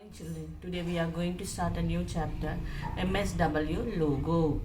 Morning children, today we are going to start a new chapter, MSW logo.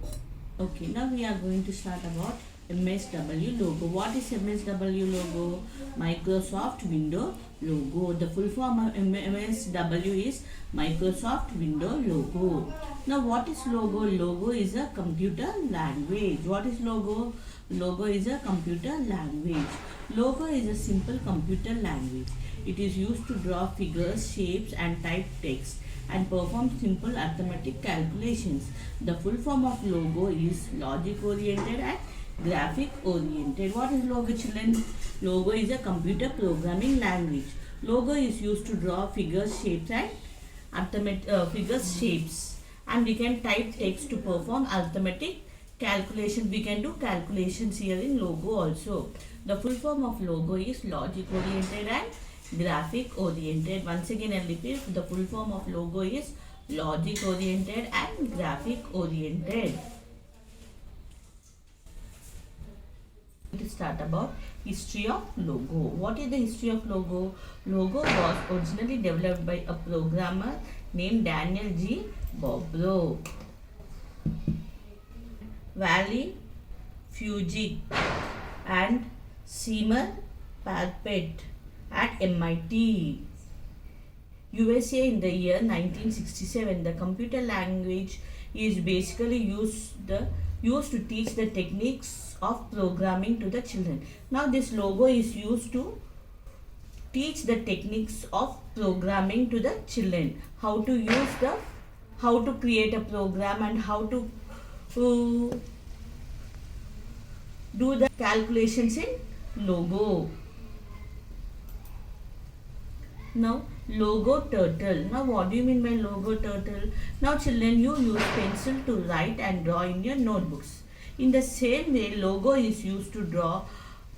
Okay, now we are going to start about MSW logo. What is MSW logo? Microsoft Window logo. The full form of MSW is Microsoft Window logo. Now what is logo? Logo is a computer language. What is logo? Logo is a computer language. Logo is a simple computer language. It is used to draw figures, shapes and type text and perform simple arithmetic calculations. The full form of logo is logic oriented and graphic oriented. What is logo, children? Logo is a computer programming language. Logo is used to draw figures, shapes and shapes, and we can type text to perform arithmetic calculation. We can do calculations here in logo also. The full form of logo is logic oriented and graphic oriented. Once again I repeat, the full form of logo is logic oriented and graphic oriented. To start about history of logo. What is the history of logo? Logo was originally developed by a programmer named Daniel G. Bobrow. Valley Fugit and Seymour Papert at MIT, USA in the year 1967. The computer language is basically used to teach the techniques of programming to the children. Now this logo is used to teach the techniques of programming to the children. How to create a program and how to do the calculations in logo. Now logo turtle. Now what do you mean by logo turtle? Now children, you use pencil to write and draw in your notebooks. In the same way, logo is used to draw.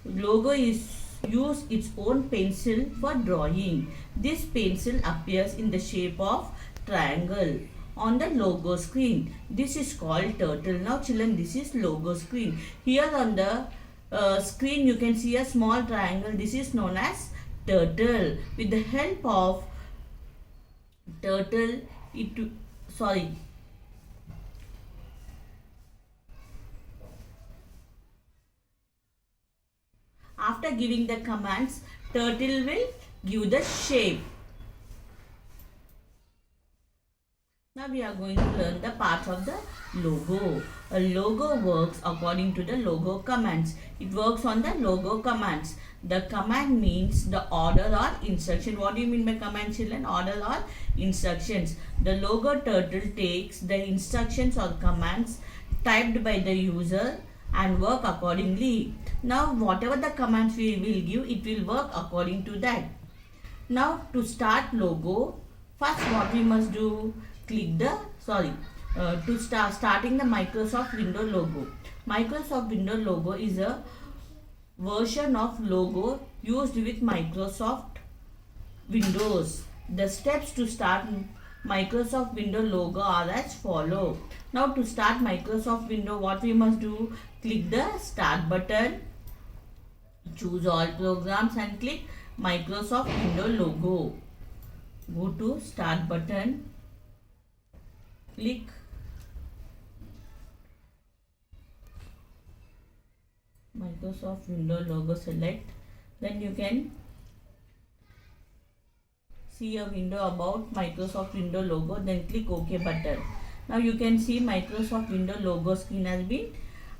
Logo is use its own pencil for drawing. This pencil appears in the shape of triangle on the logo screen. This is called turtle. Now children, this is logo screen. Here on the screen you can see a small triangle. This is known as turtle. With the help of turtle, after giving the commands, turtle will give the shape. Now we are going to learn the parts of the logo. A logo works according to the logo commands. It works on the logo commands. The command means the order or instruction. What do you mean by command, children? Order or instructions. The logo turtle takes the instructions or commands typed by the user and work accordingly. Now whatever the commands we will give, it will work according to that. Now to start logo, first what we must do, click the starting the Microsoft Window logo. Microsoft Window logo is a version of logo used with Microsoft Windows. The steps to start Microsoft Window logo are as follow. Now to start Microsoft Window, what we must do, click the start button, choose all programs and click Microsoft Window logo. Go to start button, click Microsoft Window logo, select. Then you can see a window about Microsoft Window logo. Then click OK button. Now you can see Microsoft Window logo screen has been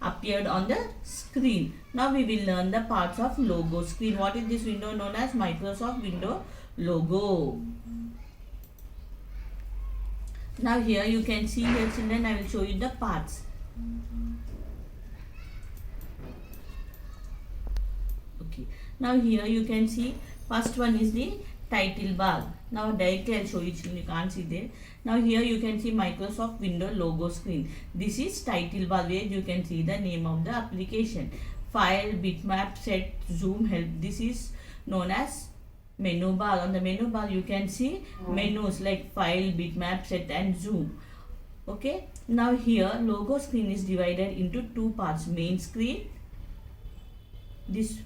appeared on the screen. Now we will learn the parts of logo screen. What is this window known as? Microsoft Window logo. Now here you can see here, children, I will show you the parts. Okay. Now here you can see first one is the title bar. Now directly I will show you, children, you can't see there. Now here you can see Microsoft Window logo screen. This is title bar where you can see the name of the application. File, bitmap, set, zoom, help. This is known as menu bar. On the menu bar you can see menus like file, bitmap, set and zoom. Okay. Now here logo screen is divided into two parts. Main screen, this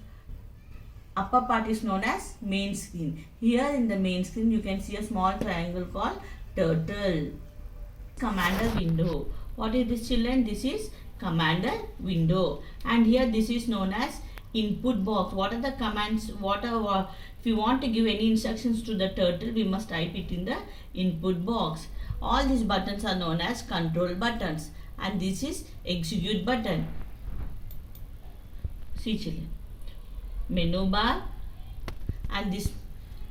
upper part is known as main screen. Here in the main screen you can see a small triangle called turtle. Commander window. What is this, children? This is commander window, and here this is known as input box. What are the commands? If you want to give any instructions to the turtle, we must type it in the input box. All these buttons are known as control buttons, and this is execute button. See, children, menu bar, and this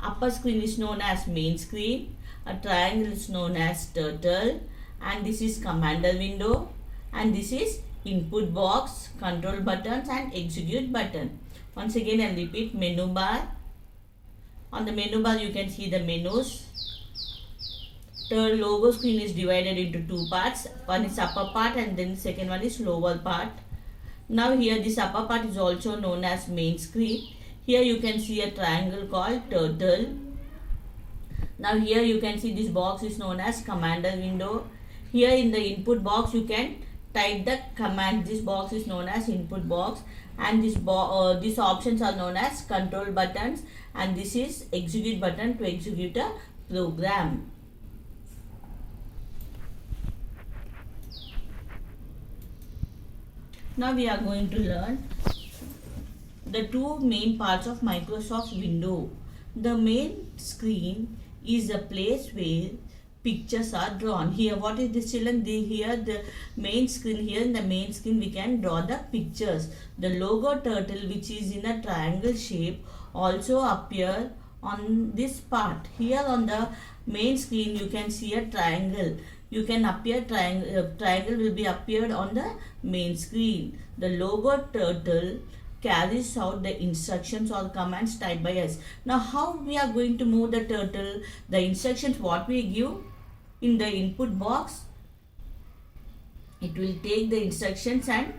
upper screen is known as main screen. A triangle is known as turtle, and this is commander window, and this is input box, control buttons, and execute button. Once again I'll repeat: menu bar. On the menu bar you can see the menus. The logo screen is divided into two parts. One is upper part and then the second one is lower part. Now here this upper part is also known as main screen. Here you can see a triangle called turtle. Now here you can see this box is known as commander window. Here in the input box you can type the command. This box is known as input box, and these options are known as control buttons, and this is execute button to execute a program. Now we are going to learn the two main parts of Microsoft Windows. The main screen is a place where pictures are drawn. Here, what is this, children? Here the main screen. Here in the main screen we can draw the pictures. The logo turtle, which is in a triangle shape, also appear on this part. Here on the main screen you can see a triangle. You can appear triangle will be appeared on the main screen. The logo turtle carries out the instructions or commands typed by us. Now how we are going to move the turtle? The instructions what we give in the input box, it will take the instructions and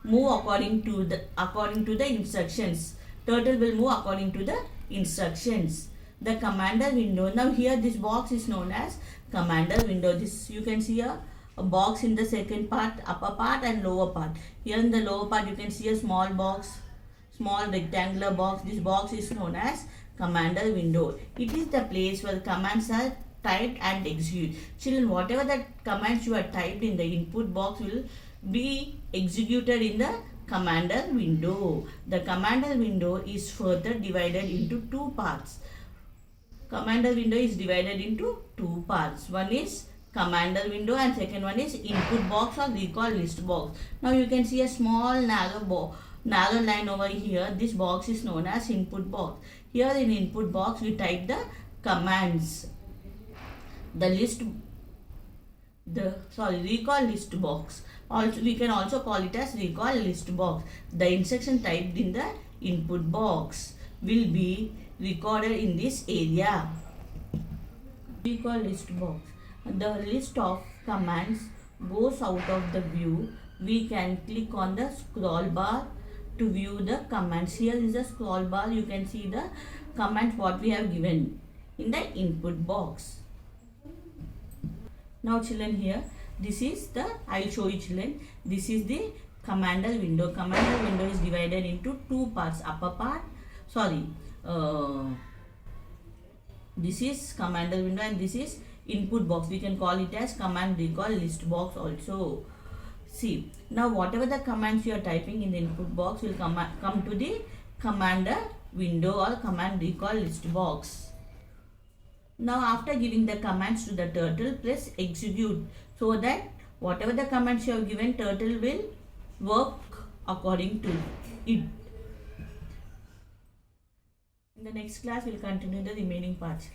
move according to the instructions. Turtle will move according to the instructions. The commander window. Now here this box is known as commander window. This you can see a box in the second part, upper part and lower part. Here in the lower part you can see a small box, small rectangular box. This box is known as commander window. It is the place where commands are typed and executed. Children, whatever the commands you are typed in the input box will be executed in the commander window. The commander window is further divided into two parts. Commander window is divided into two parts. One is commander window and second one is input box or recall list box. Now you can see a small narrow line over here. This box is known as input box. Here in input box we type the commands. Recall list box. Also we can also call it as recall list box. The instruction typed in the input box will be recorded in this area. Recall list box. The list of commands goes out of the view. We can click on the scroll bar to view the commands. Here is the scroll bar. You can see the commands what we have given in the input box. Now children, here this is the, I will show you children, this is the commander window. Commander window is divided into two parts. Upper part, this is commander window and this is input box. We can call it as command recall list box also. See, now whatever the commands you are typing in the input box will come to the commander window or command recall list box. Now after giving the commands to the turtle, press execute so that whatever the commands you have given, turtle will work according to it. In the next class, we will continue the remaining parts.